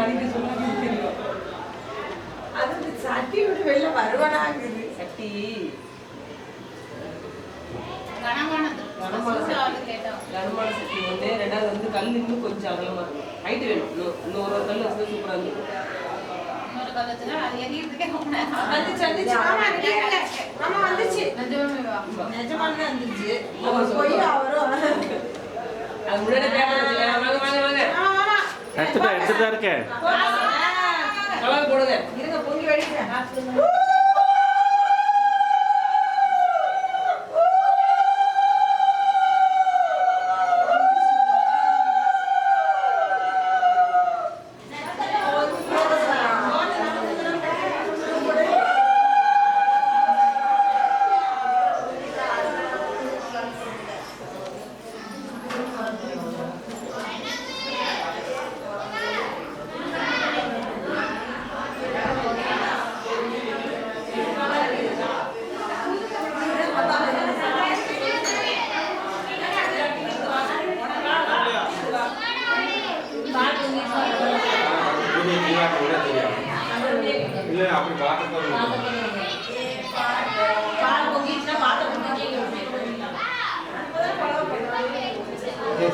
நாளைக்கு சொல்லாம தெரியும். அது சட்டி விட்டு வெளில வருவானாங்குது. சட்டி கனமான சட்டி ஒன்று, ரெண்டாவது வந்து கல் இன்னும் கொஞ்சம் அகலமா இருக்கும். ஹைட் வேணும். இன்னொரு கல் வச்சு சூப்பராக இருக்கும். எடுத்துட்டா இருக்கேன். போடுங்க. இருங்க, பொங்கி வடிக்கிறேன்.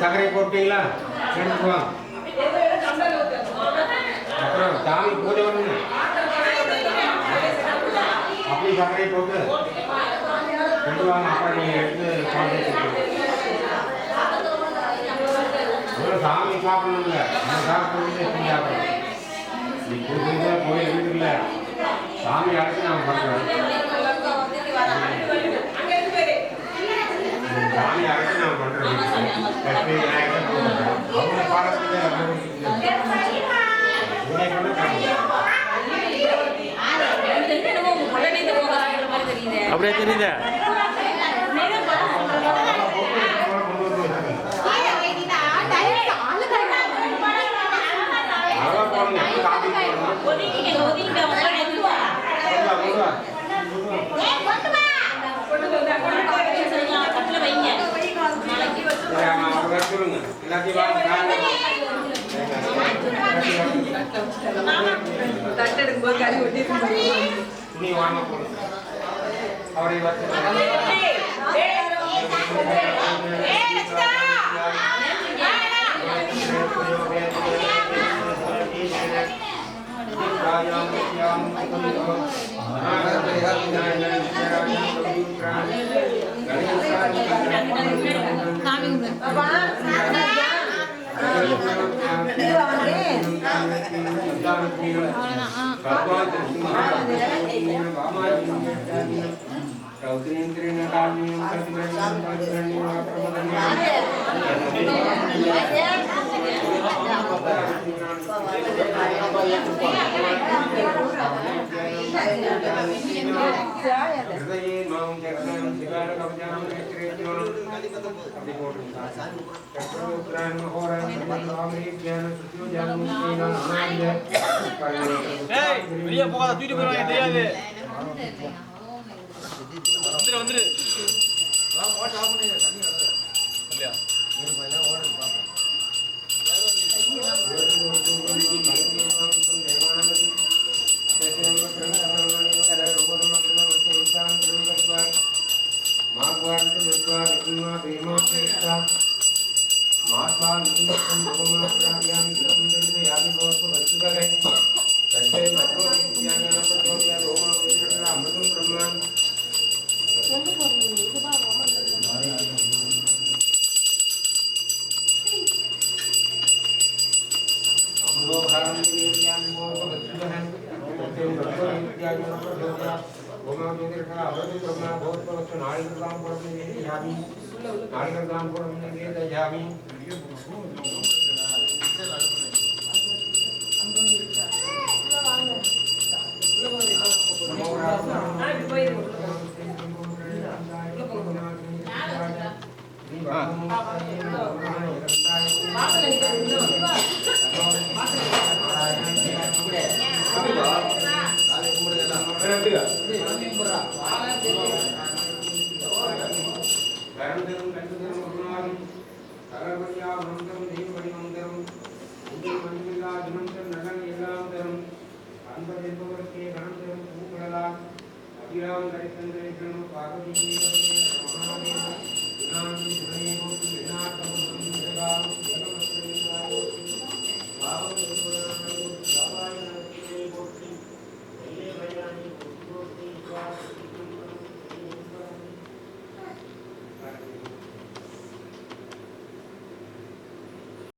சக்கரை போட்டீங்களா? எடுத்துக்குவாங்க. அப்புறம் சாமி பூஜை பண்ணுங்க. அப்படி சக்கரை போட்டு கொண்டு வாங்க. அப்புறம் நீங்கள் எடுத்து சாமி சாப்பிடணும்ல, நம்ம சாப்பிட்டு எப்படி சாப்பிடணும்? நீ பூஜை கோயில் இருக்குல்ல, சாமி அழைச்சி நான் பண்ணுறேன். சாமி அழைச்சி நான் பண்ணுறேன். அவங்க பாடத்துக்கு அப்படியே தெரியுதா? தட்டெடுக்கும்போது கறி ஒட்டி துணி வாங்க போகணும். அவரை வெளியே போகாத, தூக்கிட்டு போயிடுவாங்க, தெரியாது. வந்துரு சகலபரியா மந்திரம் தெய்வபடி மந்திரம் உங்கள் மந்திரில்லா தினம் நல்ல ராம் ஹரிச்சந்திரன் பார்வதி